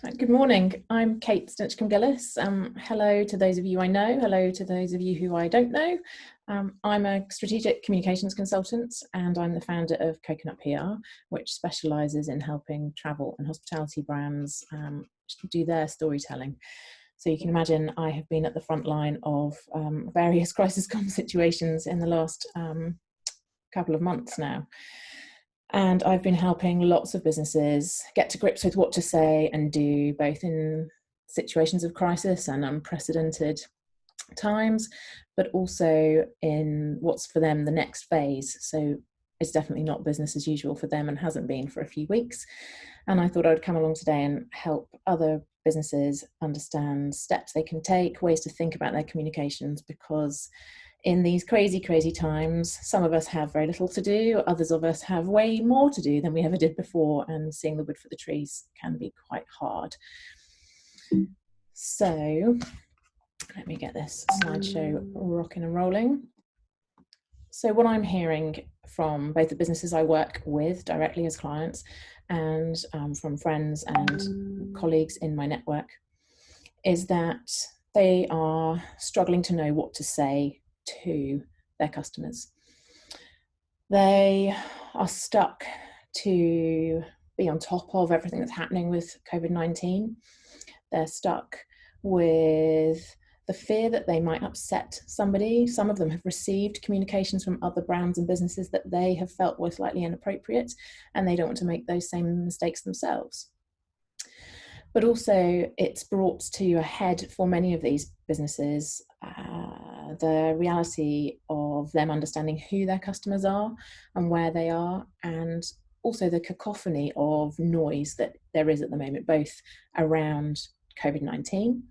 Good morning. I'm Kate Stinchcombe-Gillies. Hello to those of you I know. Hello to those of you who I don't know. I'm a strategic communications consultant and I'm the founder of Coconut PR, which specialises in helping travel and hospitality brands do their storytelling. So you can imagine I have been at the front line of various crisis comm situations in the last couple of months now. And I've been helping lots of businesses get to grips with what to say and do, both in situations of crisis and unprecedented times, but also in what's for them the next phase. So it's definitely not business as usual for them and hasn't been for a few weeks. And I thought I'd come along today and help other businesses understand steps they can take, ways to think about their communications, because in these crazy, crazy times, some of us have very little to do, others of us have way more to do than we ever did before, and seeing the wood for the trees can be quite hard. So let me get this slideshow rocking and rolling. So what I'm hearing from both the businesses I work with directly as clients and from friends and colleagues in my network is that they are struggling to know what to say to their customers. They are stuck to be on top of everything that's happening with COVID-19. They're stuck with the fear that they might upset somebody. Some of them have received communications from other brands and businesses that they have felt were slightly inappropriate, and they don't want to make those same mistakes themselves. But also it's brought to a head for many of these businesses the reality of them understanding who their customers are and where they are, and also the cacophony of noise that there is at the moment, both around COVID-19,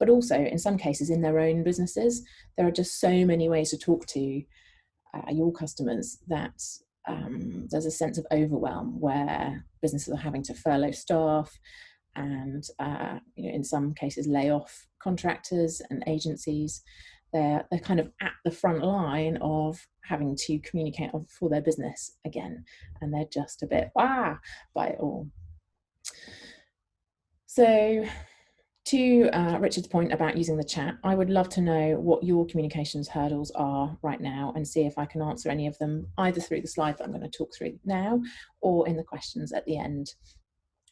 but also in some cases in their own businesses. There are just so many ways to talk to your customers that there's a sense of overwhelm where businesses are having to furlough staff and in some cases lay off contractors and agencies. They're kind of at the front line of having to communicate for their business again, and they're just a bit by it all. So to Richard's point about using the chat, I would love to know what your communications hurdles are right now and see if I can answer any of them either through the slide that I'm going to talk through now or in the questions at the end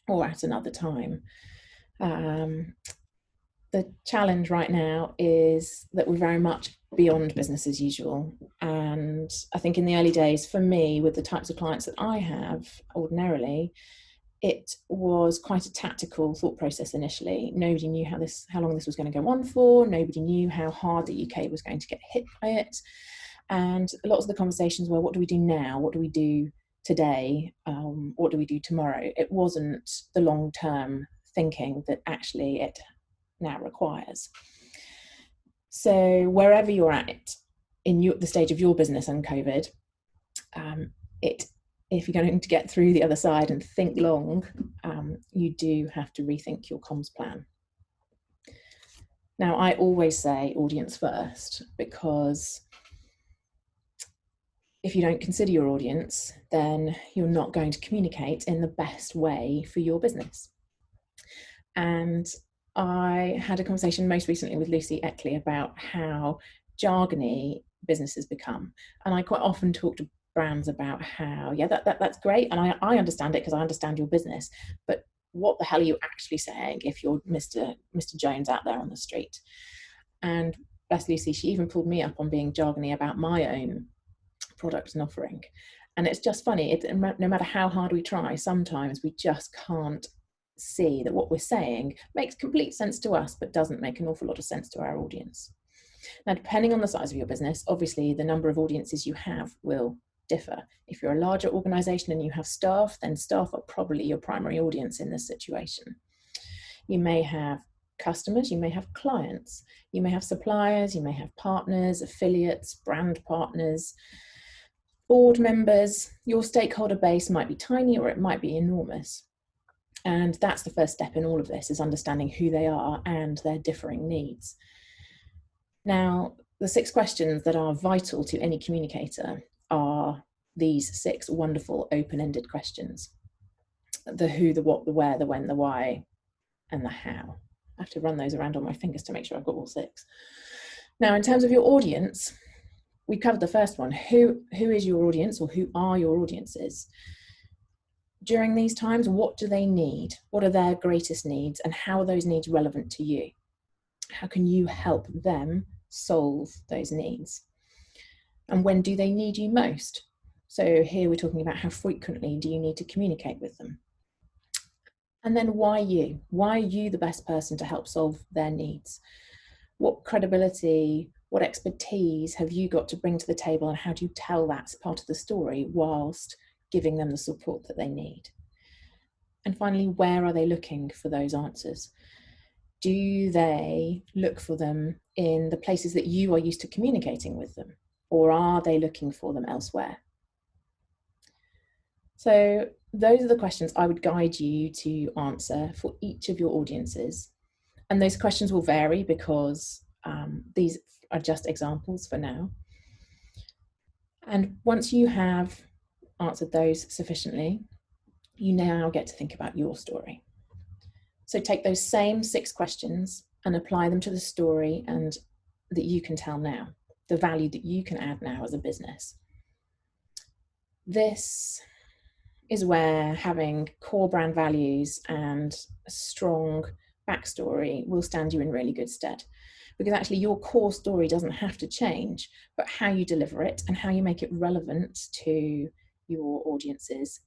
or at another time. The challenge right now is that we're very much beyond business as usual. And I think in the early days, for me, with the types of clients that I have ordinarily, it was quite a tactical thought process initially. Nobody knew how long this was going to go on for. Nobody knew how hard the UK was going to get hit by it. And lots of the conversations were, what do we do now? What do we do today? What do we do tomorrow? It wasn't the long-term thinking that actually it now requires. So wherever you're at in the stage of your business and COVID, if you're going to get through the other side and think long, you do have to rethink your comms plan. Now, I always say audience first, because if you don't consider your audience, then you're not going to communicate in the best way for your business. And I had a conversation most recently with Lucy Eckley about how jargony businesses become. And I quite often talk to brands about how, yeah, that's great. And I understand it because I understand your business. But what the hell are you actually saying if you're Mr. Jones out there on the street? And bless Lucy, she even pulled me up on being jargony about my own product and offering. And it's just funny, no matter how hard we try, sometimes we just can't see that what we're saying makes complete sense to us, but doesn't make an awful lot of sense to our audience. Now, depending on the size of your business, obviously the number of audiences you have will differ. If you're a larger organization and you have staff, then staff are probably your primary audience in this situation. You may have customers, you may have clients, you may have suppliers, you may have partners, affiliates, brand partners, board members. Your stakeholder base might be tiny or it might be enormous. And that's the first step in all of this, is understanding who they are and their differing needs. Now, the 6 questions that are vital to any communicator are these 6 wonderful open-ended questions. The who, the what, the where, the when, the why, and the how. I have to run those around on my fingers to make sure I've got all 6. Now, in terms of your audience, we covered the first one. Who is your audience, or who are your audiences? During these times, what do they need? What are their greatest needs, and how are those needs relevant to you? How can you help them solve those needs? And when do they need you most? So here we're talking about how frequently do you need to communicate with them? And then why you? Why are you the best person to help solve their needs? What credibility, what expertise have you got to bring to the table, and how do you tell that part of the story whilst giving them the support that they need? And finally, where are they looking for those answers? Do they look for them in the places that you are used to communicating with them, or are they looking for them elsewhere? So those are the questions I would guide you to answer for each of your audiences. And those questions will vary because these are just examples for now. And once you have answered those sufficiently, you now get to think about your story. So take those same 6 questions and apply them to the story and that you can tell now, the value that you can add now as a business. This is where having core brand values and a strong backstory will stand you in really good stead. Because actually your core story doesn't have to change, but how you deliver it and how you make it relevant to your audiences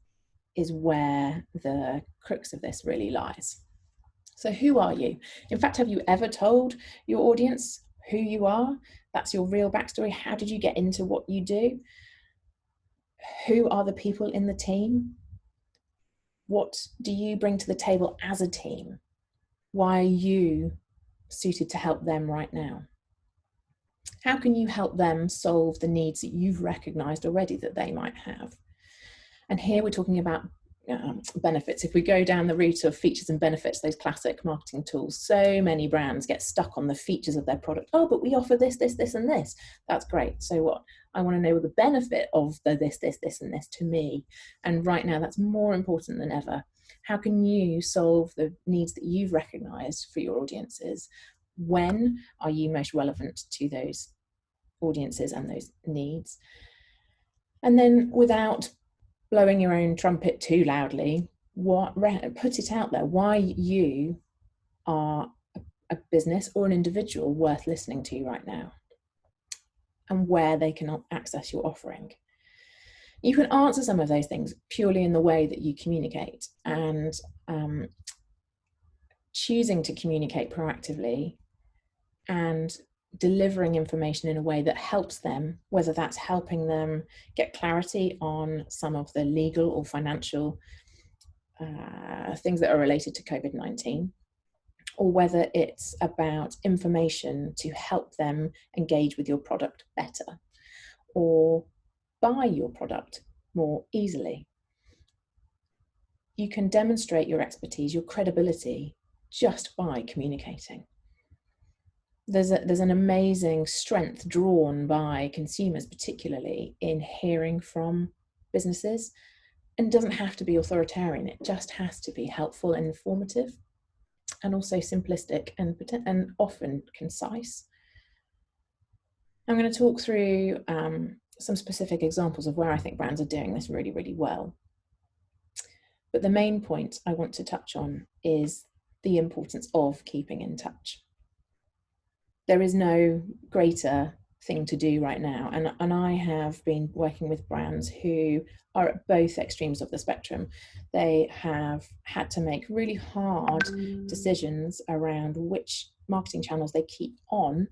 is where the crux of this really lies. So who are you? In fact, have you ever told your audience who you are? That's your real backstory. How did you get into what you do? Who are the people in the team? What do you bring to the table as a team? Why are you suited to help them right now? How can you help them solve the needs that you've recognized already that they might have? And here we're talking about benefits. If we go down the route of features and benefits, those classic marketing tools, so many brands get stuck on the features of their product. Oh, but we offer this, this, this, and this. That's great. So what? I want to know the benefit of the this, this, this, and this to me. And right now, that's more important than ever. How can you solve the needs that you've recognized for your audiences? When are you most relevant to those audiences and those needs? And then without blowing your own trumpet too loudly, put it out there why you are a business or an individual worth listening to right now, and where they can access your offering. You can answer some of those things purely in the way that you communicate, and choosing to communicate proactively and delivering information in a way that helps them, whether that's helping them get clarity on some of the legal or financial things that are related to COVID-19, or whether it's about information to help them engage with your product better or buy your product more easily. You can demonstrate your expertise, your credibility, just by communicating. There's an amazing strength drawn by consumers, particularly in hearing from businesses. And it doesn't have to be authoritarian. It just has to be helpful and informative, and also simplistic and often concise. I'm going to talk through some specific examples of where I think brands are doing this really, really well. But the main point I want to touch on is the importance of keeping in touch. There is no greater thing to do right now. And I have been working with brands who are at both extremes of the spectrum. They have had to make really hard decisions around which marketing channels they keep on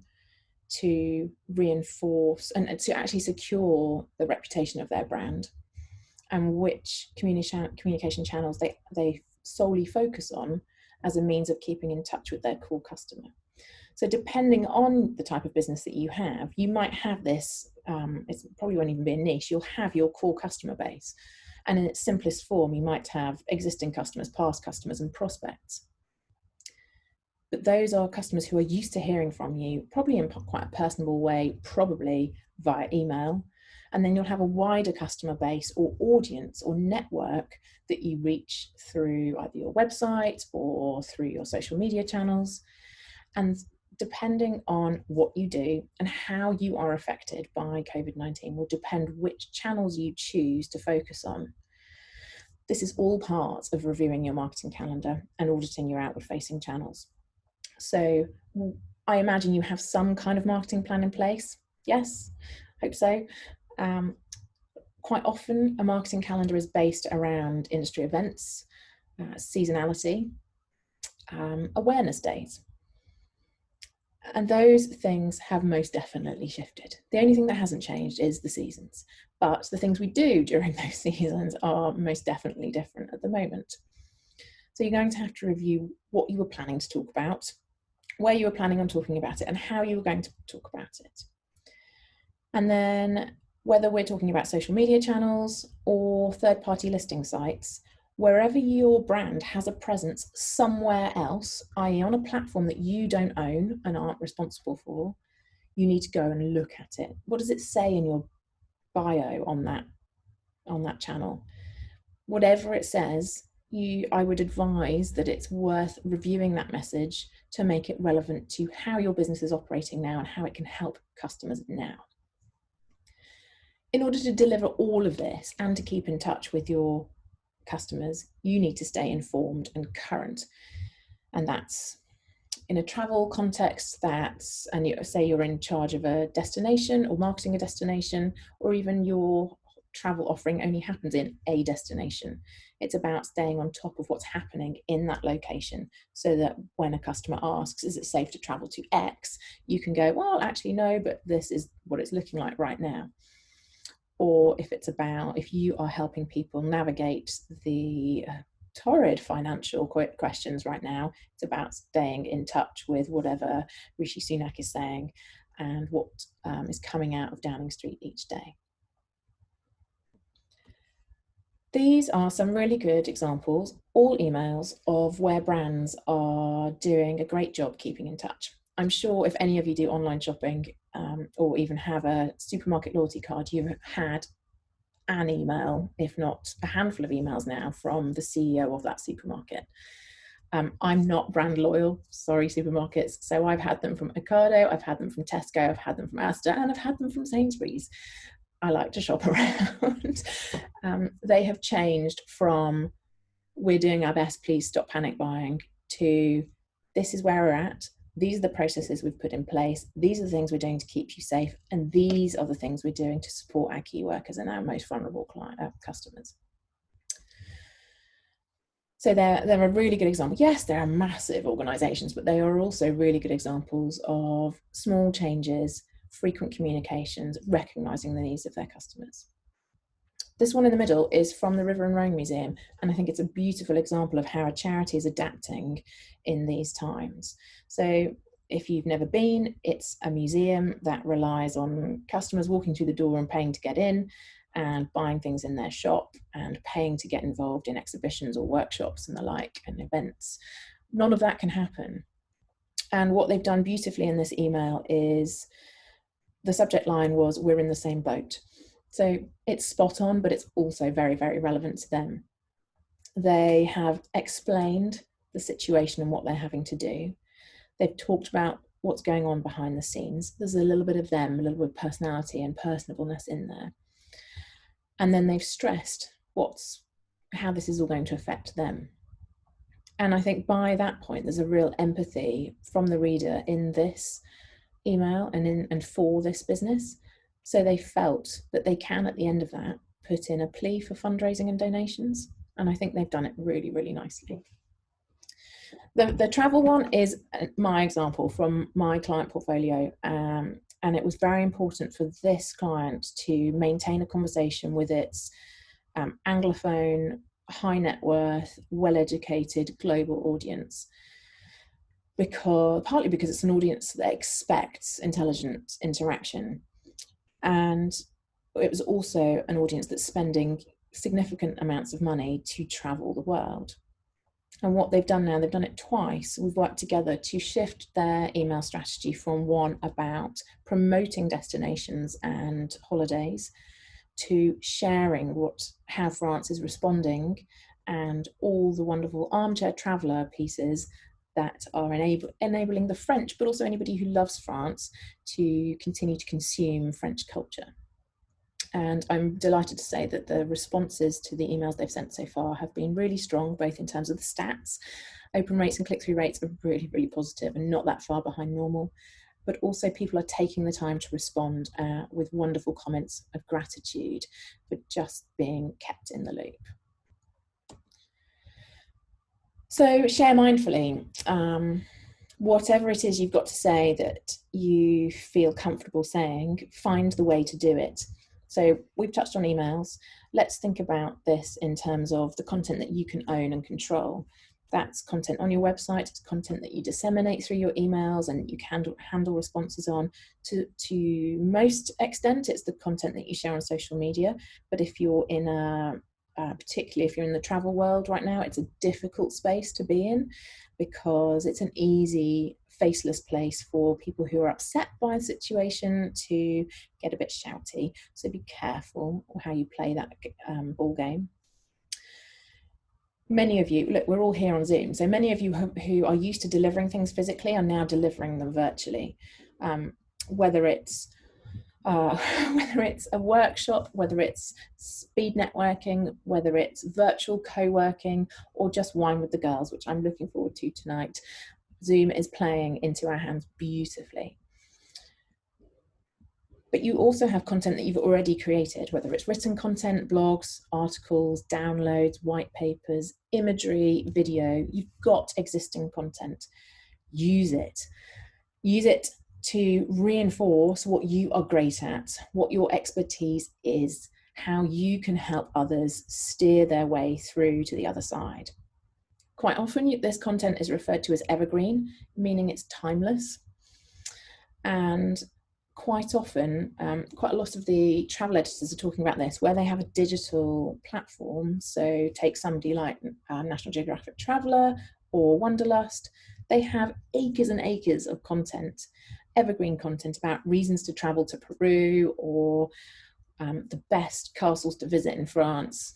to reinforce and to actually secure the reputation of their brand, and which communication channels they solely focus on as a means of keeping in touch with their core customer. So depending on the type of business that you have, you might have this, it probably won't even be a niche, you'll have your core customer base. And in its simplest form, you might have existing customers, past customers, and prospects. But those are customers who are used to hearing from you, probably in quite a personable way, probably via email, And then you'll have a wider customer base or audience or network that you reach through either your website or through your social media channels. And depending on what you do and how you are affected by COVID-19 will depend which channels you choose to focus on. This is all part of reviewing your marketing calendar and auditing your outward-facing channels. So I imagine you have some kind of marketing plan in place. Yes, hope so. Quite often, a marketing calendar is based around industry events, seasonality, awareness days. And those things have most definitely shifted. The only thing that hasn't changed is the seasons. But the things we do during those seasons are most definitely different at the moment. So you're going to have to review what you were planning to talk about, where you were planning on talking about it, and how you were going to talk about it. And then whether we're talking about social media channels or third-party listing sites, wherever your brand has a presence somewhere else, i.e. on a platform that you don't own and aren't responsible for, you need to go and look at it. What does it say in your bio on that channel? Whatever it says, I would advise that it's worth reviewing that message to make it relevant to how your business is operating now and how it can help customers now. In order to deliver all of this and to keep in touch with your customers, you need to stay informed and current. And that's in a travel context, and say you're in charge of a destination or marketing a destination, or even your travel offering only happens in a destination. It's about staying on top of what's happening in that location so that when a customer asks, is it safe to travel to X? You can go, well, actually no, but this is what it's looking like right now. Or if you are helping people navigate the torrid financial questions right now, it's about staying in touch with whatever Rishi Sunak is saying and what is coming out of Downing Street each day. These are some really good examples, all emails, of where brands are doing a great job keeping in touch. I'm sure if any of you do online shopping or even have a supermarket loyalty card, you've had an email, if not a handful of emails now, from the CEO of that supermarket. I'm not brand loyal, sorry supermarkets, so I've had them from Ocado, I've had them from Tesco, I've had them from Asda, and I've had them from Sainsbury's. I like to shop around. They have changed from we're doing our best, please stop panic buying, to this is where we're at, these are the processes we've put in place, these are the things we're doing to keep you safe, and these are the things we're doing to support our key workers and our most vulnerable customers. So they're a really good example. Yes, there are massive organisations, but they are also really good examples of small changes, frequent communications, recognising the needs of their customers. This one in the middle is from the River and Rhone Museum, and I think it's a beautiful example of how a charity is adapting in these times. So if you've never been, it's a museum that relies on customers walking through the door and paying to get in and buying things in their shop and paying to get involved in exhibitions or workshops and the like and events. None of that can happen. And what they've done beautifully in this email is the subject line was, we're in the same boat. So it's spot on, but it's also very, very relevant to them. They have explained the situation and what they're having to do. They've talked about what's going on behind the scenes. There's a little bit of them, a little bit of personality and personableness in there. And then they've stressed how this is all going to affect them. And I think by that point, there's a real empathy from the reader in this email and for this business. So they felt that they can, at the end of that, put in a plea for fundraising and donations. And I think they've done it really, really nicely. The travel one is my example from my client portfolio. And it was very important for this client to maintain a conversation with its Anglophone, high net worth, well-educated global audience. Partly because it's an audience that expects intelligent interaction. And it was also an audience that's spending significant amounts of money to travel the world. And what they've done now, they've done it twice. We've worked together to shift their email strategy from one about promoting destinations and holidays to sharing how France is responding, and all the wonderful armchair traveller pieces that are enabling the French, but also anybody who loves France, to continue to consume French culture. And I'm delighted to say that the responses to the emails they've sent so far have been really strong, both in terms of the stats. Open rates and click-through rates are really, really positive and not that far behind normal. But also people are taking the time to respond with wonderful comments of gratitude for just being kept in the loop. So share mindfully. Whatever it is you've got to say that you feel comfortable saying, find the way to do it. So we've touched on emails. Let's think about this in terms of the content that you can own and control. That's content on your website, it's content that you disseminate through your emails and you can handle responses on. To most extent, it's the content that you share on social media. But if you're in particularly if you're in the travel world right now, it's a difficult space to be in, because it's an easy, faceless place for people who are upset by the situation to get a bit shouty. So be careful how you play that ball game. Many of you, look, we're all here on Zoom, so many of you who are used to delivering things physically are now delivering them virtually. Whether it's a workshop, whether it's speed networking, whether it's virtual co-working, or just wine with the girls, which I'm looking forward to tonight, Zoom is playing into our hands beautifully. But you also have content that you've already created, whether it's written content, blogs, articles, downloads, white papers, imagery, video. You've got existing content. Use it. Use it to reinforce what you are great at, what your expertise is, how you can help others steer their way through to the other side. Quite often, this content is referred to as evergreen, meaning it's timeless. And quite often, quite a lot of the travel editors are talking about this, where they have a digital platform. So take somebody like National Geographic Traveller or Wanderlust. They have acres and acres of content, evergreen content about reasons to travel to Peru, or the best castles to visit in France,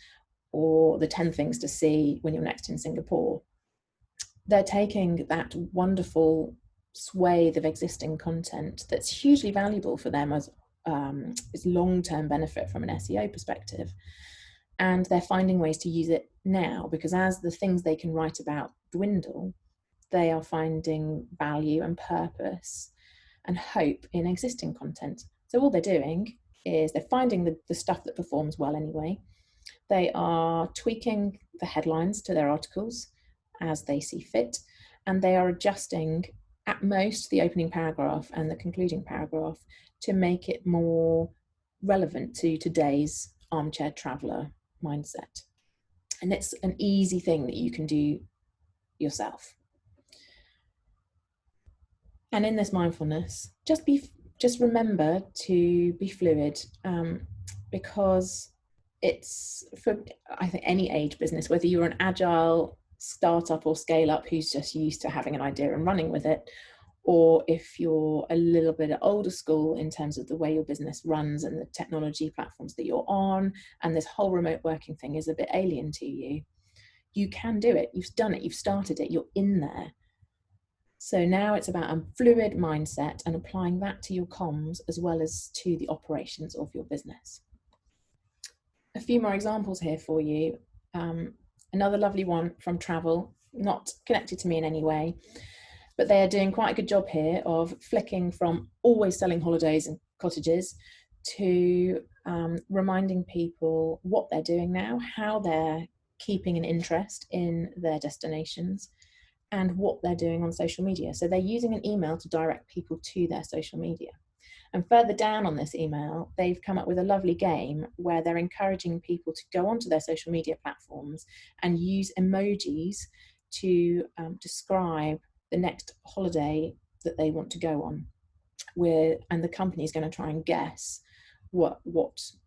or the 10 things to see when you're next in Singapore. They're taking that wonderful swathe of existing content that's hugely valuable for them as long-term benefit from an SEO perspective, and they're finding ways to use it now, because as the things they can write about dwindle, they are finding value and purpose and hope in existing content. So all they're doing is they're finding the stuff that performs well anyway. They are tweaking the headlines to their articles as they see fit, and they are adjusting at most the opening paragraph and the concluding paragraph to make it more relevant to today's armchair traveller mindset. And it's an easy thing that you can do yourself. And in this mindfulness, just remember to be fluid, because it's for, I think, any age business, whether you're an agile startup or scale up who's just used to having an idea and running with it, or if you're a little bit older school in terms of the way your business runs and the technology platforms that you're on, and this whole remote working thing is a bit alien to you, you can do it. You've done it, you've started it, you're in there. So now it's about a fluid mindset and applying that to your comms as well as to the operations of your business. A few more examples here for you. Another lovely one from travel, not connected to me in any way, but they are doing quite a good job here of flicking from always selling holidays and cottages to reminding people what they're doing now, how they're keeping an interest in their destinations, and what they're doing on social media. So they're using an email to direct people to their social media. And further down on this email, they've come up with a lovely game where they're encouraging people to go onto their social media platforms and use emojis to describe the next holiday that they want to go on. And the company is going to try and guess what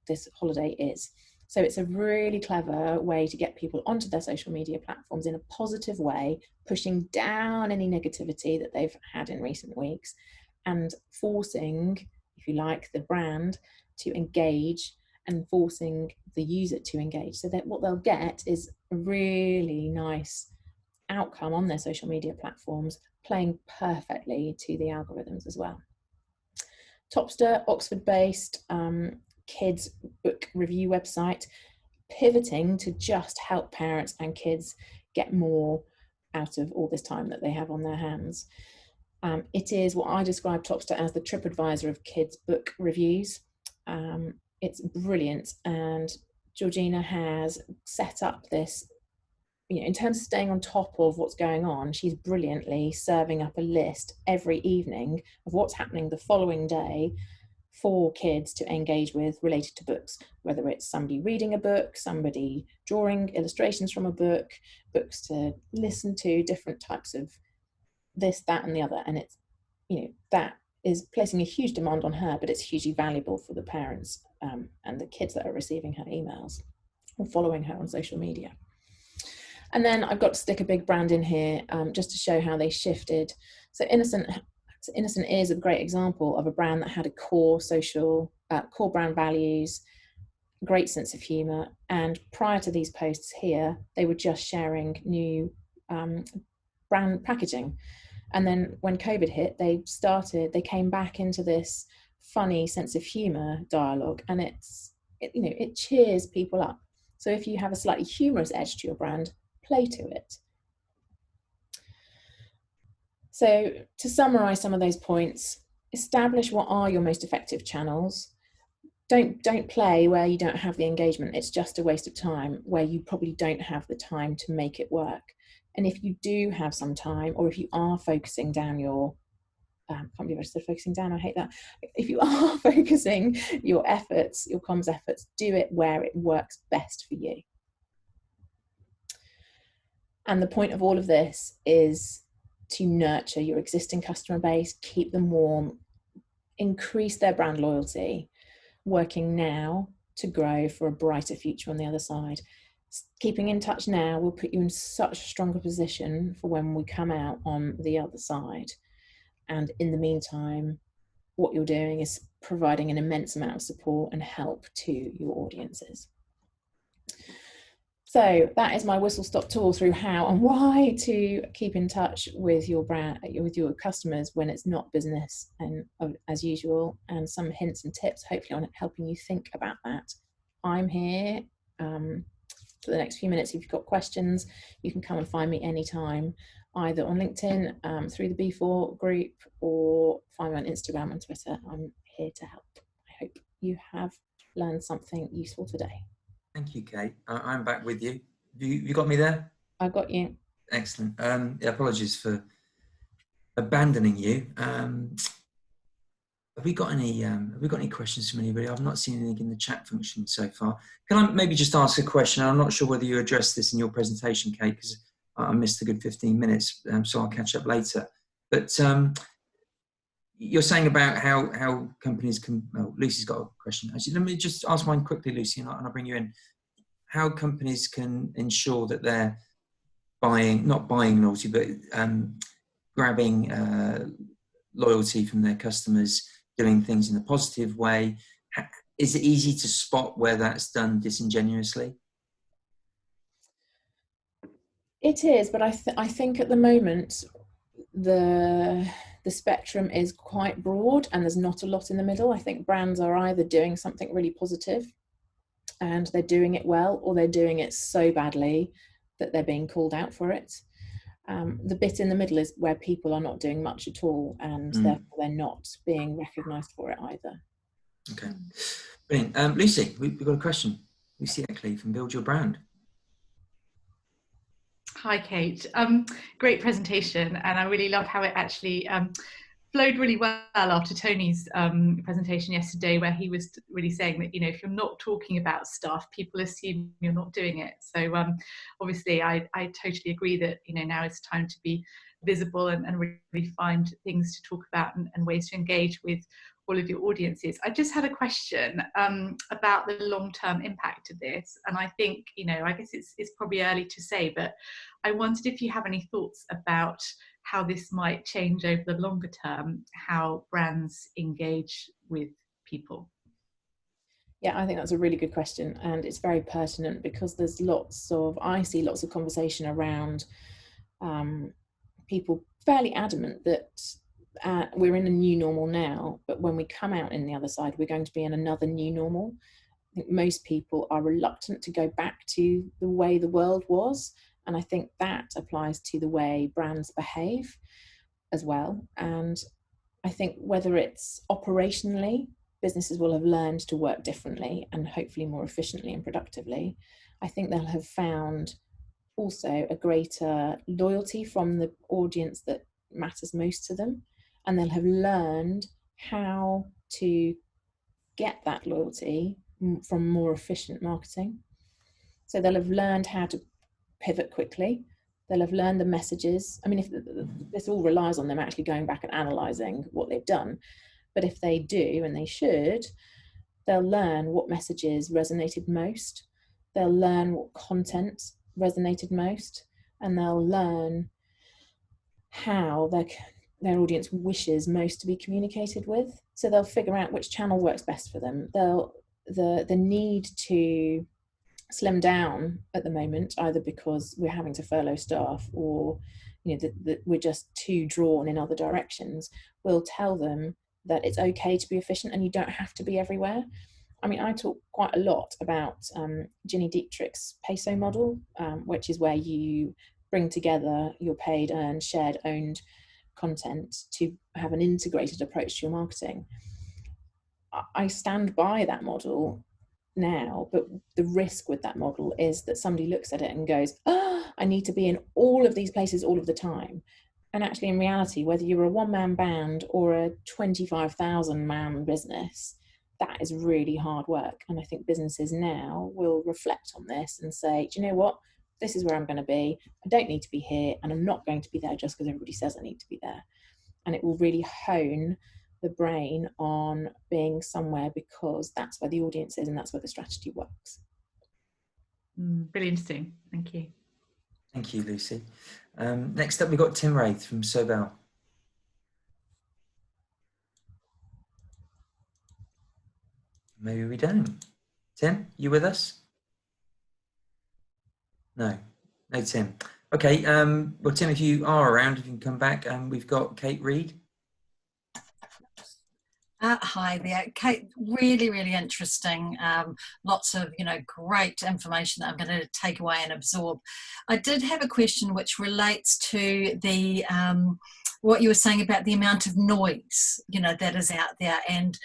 this holiday is. So it's a really clever way to get people onto their social media platforms in a positive way, pushing down any negativity that they've had in recent weeks, and forcing, if you like, the brand to engage and forcing the user to engage, so that what they'll get is a really nice outcome on their social media platforms, playing perfectly to the algorithms as well. Topster, Oxford-based kids book review website, pivoting to just help parents and kids get more out of all this time that they have on their hands. It is what I describe Topster as the TripAdvisor of kids book reviews. It's brilliant, and Georgina has set up this, in terms of staying on top of what's going on, she's brilliantly serving up a list every evening of what's happening the following day for kids to engage with related to books, whether it's somebody reading a book, somebody drawing illustrations from a book, books to listen to, different types of this, that, and the other. And it's, that is placing a huge demand on her, but it's hugely valuable for the parents and the kids that are receiving her emails or following her on social media. And then I've got to stick a big brand in here just to show how they shifted. So Innocent is a great example of a brand that had a core brand values, great sense of humour. And prior to these posts here, they were just sharing new brand packaging. And then when COVID hit, they came back into this funny sense of humour dialogue, and it cheers people up. So if you have a slightly humorous edge to your brand, play to it. So to summarize some of those points, establish what are your most effective channels. Don't play where you don't have the engagement. It's just a waste of time where you probably don't have the time to make it work. And if you do have some time, or if you are focusing down your, can't believe I said focusing down, I hate that. If you are focusing your efforts, your comms efforts, do it where it works best for you. And the point of all of this is to nurture your existing customer base, keep them warm, increase their brand loyalty, working now to grow for a brighter future on the other side. Keeping in touch now will put you in such a stronger position for when we come out on the other side. And in the meantime, what you're doing is providing an immense amount of support and help to your audiences. So that is my whistle-stop tour through how and why to keep in touch with your brand, with your customers when it's not business and as usual, and some hints and tips hopefully on helping you think about that. I'm here for the next few minutes. If you've got questions, you can come and find me anytime, either on LinkedIn, through the B4 group, or find me on Instagram and Twitter. I'm here to help. I hope you have learned something useful today. Thank you, Kate. I'm back with you. You got me there? I've got you. Excellent. Apologies for abandoning you. Have we got any questions from anybody? I've not seen anything in the chat function so far. Can I maybe just ask a question? I'm not sure whether you addressed this in your presentation, Kate, because I missed a good 15 minutes, so I'll catch up later. But you're saying about how companies can, well, Lucy's got a question. Actually, let me just ask mine quickly, Lucy, and I'll bring you in. How companies can ensure that they're not buying loyalty, but grabbing loyalty from their customers, doing things in a positive way. Is it easy to spot where that's done disingenuously? It is, but I think at the moment the spectrum is quite broad and there's not a lot in the middle. I think brands are either doing something really positive and they're doing it well, or they're doing it so badly that they're being called out for it. The bit in the middle is where people are not doing much at all, and therefore they're not being recognised for it either. Okay, brilliant. Lucy, we've got a question. Lucy Eckley from Build Your Brand. Hi, Kate. Great presentation, and I really love how it actually flowed really well after Tony's presentation yesterday, where he was really saying that, if you're not talking about stuff, people assume you're not doing it. So obviously I totally agree that, now it's time to be visible and really find things to talk about and ways to engage with all of your audiences. I just had a question about the long-term impact of this. And I think, I guess it's probably early to say, but I wondered if you have any thoughts about how this might change over the longer term, how brands engage with people. Yeah, I think that's a really good question, and it's very pertinent because I see lots of conversation around people fairly adamant that we're in a new normal now, but when we come out in the other side, we're going to be in another new normal. I think most people are reluctant to go back to the way the world was, and I think that applies to the way brands behave as well. And I think whether it's operationally, businesses will have learned to work differently and hopefully more efficiently and productively. I think they'll have found also a greater loyalty from the audience that matters most to them, and they'll have learned how to get that loyalty from more efficient marketing. So they'll have learned how to pivot quickly. They'll have learned the messages. I mean, if this all relies on them actually going back and analysing what they've done, but if they do, and they should, they'll learn what messages resonated most. They'll learn what content resonated most, and they'll learn how their audience wishes most to be communicated with. So they'll figure out which channel works best for them. The need to slim down at the moment, either because we're having to furlough staff or we're just too drawn in other directions, will tell them that it's okay to be efficient and you don't have to be everywhere. I mean, I talk quite a lot about Ginny Dietrich's peso model, which is where you bring together your paid, earned, shared, owned content to have an integrated approach to your marketing. I stand by that model now, but the risk with that model is that somebody looks at it and goes, I need to be in all of these places all of the time. And actually, in reality, whether you're a one-man band or a 25,000 man business, that is really hard work. And I think businesses now will reflect on this and say, do you know what? This is where I'm going to be. I don't need to be here, and I'm not going to be there just because everybody says I need to be there. And it will really hone the brain on being somewhere because that's where the audience is and that's where the strategy works. Really interesting. Thank you. Thank you, Lucy. Next up, we've got Tim Wraith from Sobel. Maybe we don't. Tim, you with us? No, Tim. Okay, well, Tim, if you are around, if you can come back, we've got Kate Reed. Hi there, Kate. Really, really interesting. Lots of, great information that I'm going to take away and absorb. I did have a question which relates to the what you were saying about the amount of noise, that is out there. And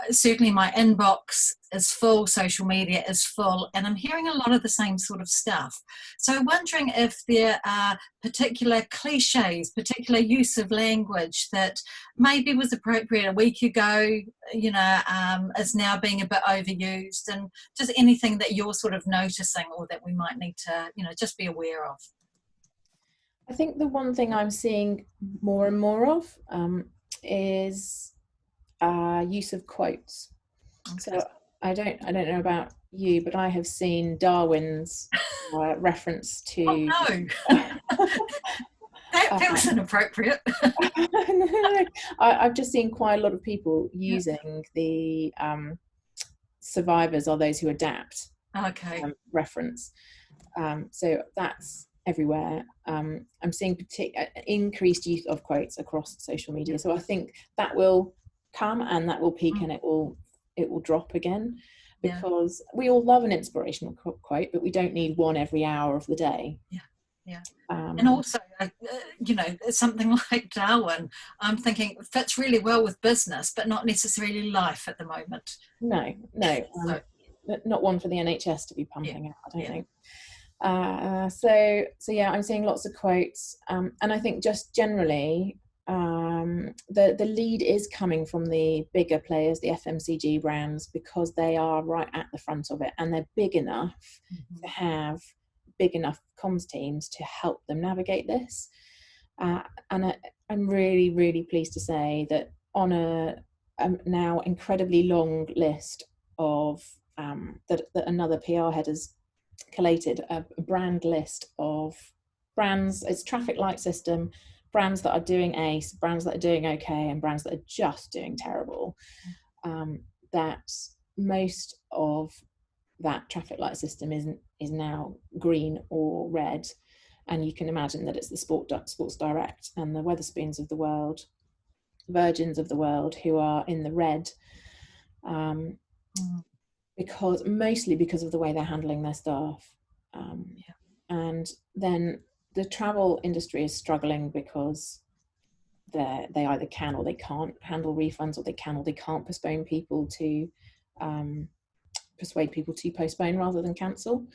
certainly my inbox is full, social media is full, and I'm hearing a lot of the same sort of stuff. So wondering if there are particular cliches, particular use of language that maybe was appropriate a week ago, is now being a bit overused, and just anything that you're sort of noticing or that we might need to, just be aware of. I think the one thing I'm seeing more and more of is use of quotes. Okay. So I don't know about you, but I have seen Darwin's reference to. Oh no, that feels inappropriate. I've just seen quite a lot of people using the survivors are those who adapt. Okay. Reference. So that's everywhere. I'm seeing increased use of quotes across social media. So I think that will come and that will peak and it will drop again, because we all love an inspirational quote, but we don't need one every hour of the day. And also something like Darwin, I'm thinking fits really well with business but not necessarily life at the moment. No, not one for the NHS to be pumping out, I don't think. So I'm seeing lots of quotes, and I think just generally the lead is coming from the bigger players, the FMCG brands, because they are right at the front of it and they're big enough to have big enough comms teams to help them navigate this. And I'm really, really pleased to say that on a now incredibly long list of that another PR head has collated, a brand list of brands. It's traffic light system, brands that are doing ace, brands that are doing okay, and brands that are just doing terrible. That most of that traffic light system is now green or red, and you can imagine that it's the Sports Direct and the Wetherspoons of the world, Virgins of the world, who are in the red, mostly because of the way they're handling their staff. And then the travel industry is struggling because they either can or they can't handle refunds, or they can or they can't persuade people to postpone rather than cancel.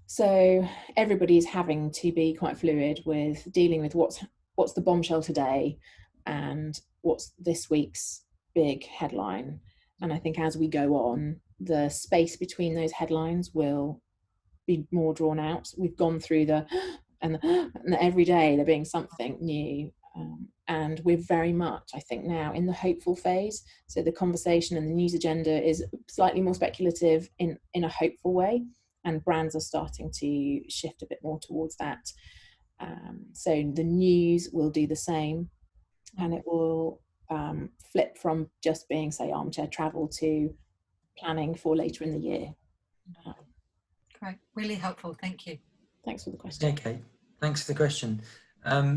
So everybody's having to be quite fluid with dealing with what's the bombshell today and what's this week's big headline. And I think as we go on, the space between those headlines will be more drawn out. We've gone through and every day there being something new. And we're very much, I think, now in the hopeful phase. So the conversation and the news agenda is slightly more speculative in a hopeful way, and brands are starting to shift a bit more towards that. So the news will do the same, and it will flip from just being, say, armchair travel to planning for later in the year. Great, really helpful, thank you. Thanks for the question. Okay, thanks for the question.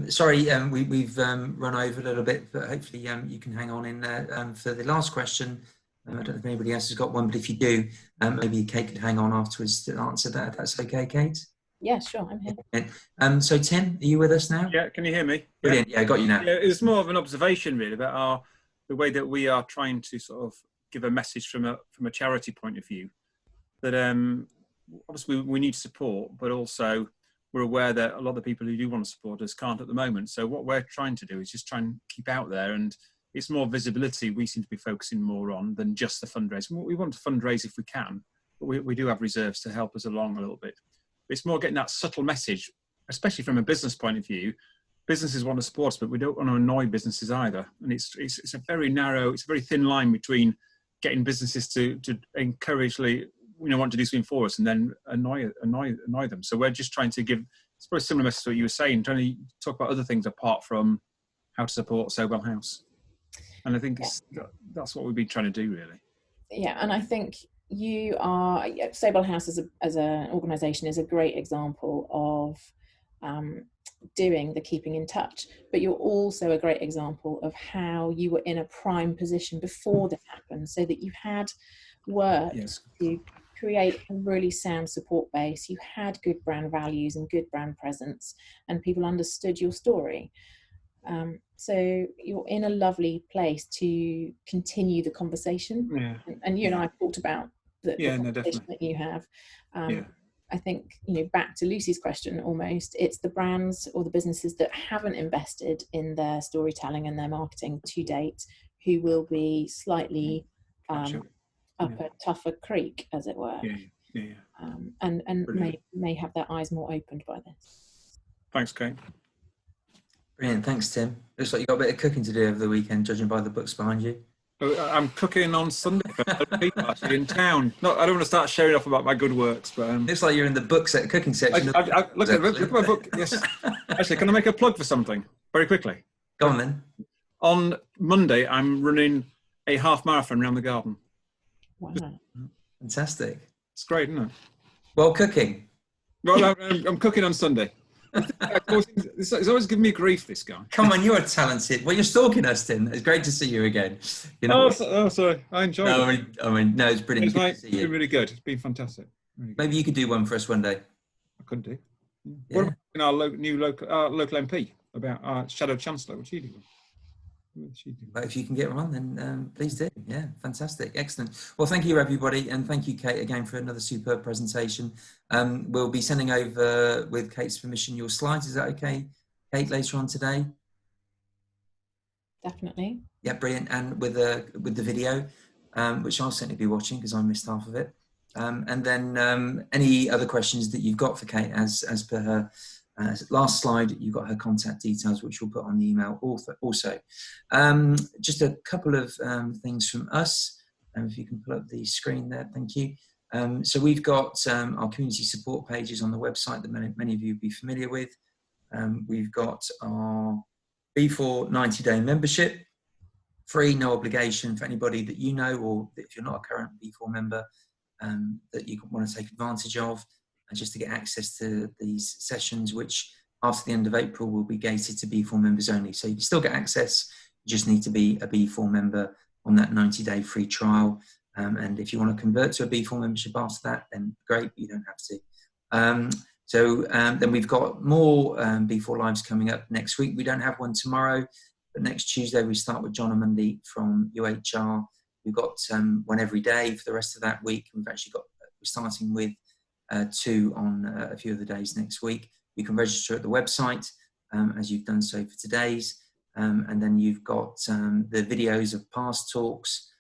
Sorry, we've run over a little bit, but hopefully you can hang on in there for the last question. I don't know if anybody else has got one, but if you do, maybe Kate could hang on afterwards to answer that. If that's okay, Kate? Yeah, sure, I'm here. So Tim, are you with us now? Yeah, can you hear me? Brilliant, yeah, I got you now. Yeah, it's more of an observation really about the way that we are trying to sort of give a message from a charity point of view. That obviously we need support, but also we're aware that a lot of the people who do want to support us can't at the moment. So what we're trying to do is just try and keep out there, and it's more visibility we seem to be focusing more on than just the fundraise. We want to fundraise if we can, but we do have reserves to help us along a little bit. But it's more getting that subtle message, especially from a business point of view. Businesses want to support us, but we don't want to annoy businesses either. And it's a very narrow, it's a very thin line between getting businesses to encouragely, want to do something for us and then annoy them. So we're just trying to give, it's probably a similar message to what you were saying, trying to talk about other things apart from how to support Sober House. And I think that's what we've been trying to do, really. Yeah, and I think Sober House as an organisation is a great example of doing the keeping in touch, but you're also a great example of how you were in a prime position before this happened, so that you had worked to create a really sound support base. You had good brand values and good brand presence, and people understood your story. So you're in a lovely place to continue the conversation. Yeah. And you and I talked about the conversation that you have. I think, back to Lucy's question, almost, it's the brands or the businesses that haven't invested in their storytelling and their marketing to date who will be slightly up a tougher creek, as it were. And may have their eyes more opened by this. Thanks, Kate. Brilliant, thanks Tim. Looks like you've got a bit of cooking to do over the weekend, judging by the books behind you. I'm cooking on Sunday for other people actually in town. I don't want to start showing off about my good works, but looks like you're in the cooking section. Look at my book. Yes. Actually, can I make a plug for something very quickly? Go on then. On Monday, I'm running a half marathon around the garden. Wow. Fantastic. It's great, isn't it? Well, cooking. Well, I'm cooking on Sunday. It's always giving me grief, this guy. Come on, you're talented. Well, you're stalking us, Tim. It's great to see you again. Sorry. I enjoyed it. No, it's brilliant. It's been really good. It's been fantastic. Really Maybe you could do one for us one day. I could do. Yeah. What about our new local MP about our Shadow Chancellor? What she do? But if you can get one, then please do. Yeah, fantastic. Excellent. Well, thank you, everybody. And thank you, Kate, again, for another superb presentation. We'll be sending over, with Kate's permission, your slides. Is that okay, Kate, later on today? Definitely. Yeah, brilliant. And with the video, which I'll certainly be watching because I missed half of it. And then any other questions that you've got for Kate, as per her last slide, you've got her contact details, which we'll put on the email also. Just a couple of things from us. If you can pull up the screen there, thank you. So we've got our community support pages on the website that many of you will be familiar with. We've got our B4 90-day membership, free, no obligation for anybody that you know, or if you're not a current B4 member, that you want to take advantage of, just to get access to these sessions, which after the end of April will be gated to B4 members only. So you can still get access, you just need to be a B4 member on that 90-day free trial. And if you want to convert to a B4 membership after that, then great, you don't have to. Then we've got more B4 Lives coming up next week. We don't have one tomorrow, but next Tuesday we start with John and Mandy from UHR. We've got one every day for the rest of that week. We're starting with 2 on a few of the days next week. You can register at the website as you've done so for today's. And then you've got the videos of past talks,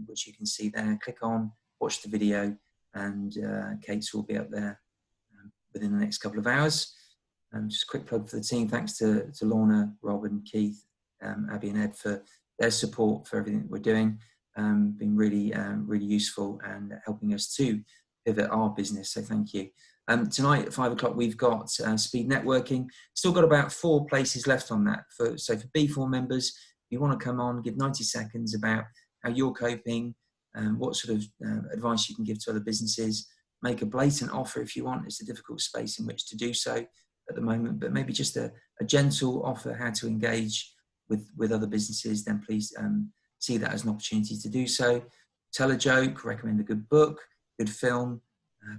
which you can see there. Click on, watch the video, and Kate's will be up there within the next couple of hours. Just a quick plug for the team. Thanks to Lorna, Rob and Keith, Abby and Ed for their support for everything that we're doing. Been really, really useful and helping us to pivot our business. So thank you. Tonight at 5 o'clock, we've got speed networking. Still got about 4 places left on that. So for B4 members, if you want to come on, give 90 seconds about how you're coping, what sort of advice you can give to other businesses. Make a blatant offer if you want. It's a difficult space in which to do so at the moment, but maybe just a gentle offer how to engage with other businesses, then please see that as an opportunity to do so. Tell a joke, recommend a good book, good film,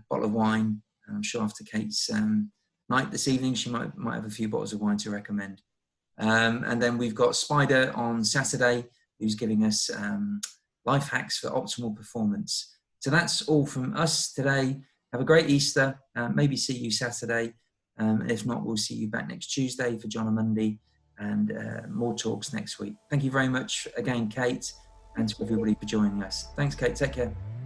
bottle of wine. I'm sure after Kate's night this evening, she might have a few bottles of wine to recommend. And then we've got Spider on Saturday, who's giving us life hacks for optimal performance. So that's all from us today. Have a great Easter. Maybe see you Saturday. If not, we'll see you back next Tuesday for John and Monday, and more talks next week. Thank you very much again, Kate, and to everybody for joining us. Thanks, Kate. Take care.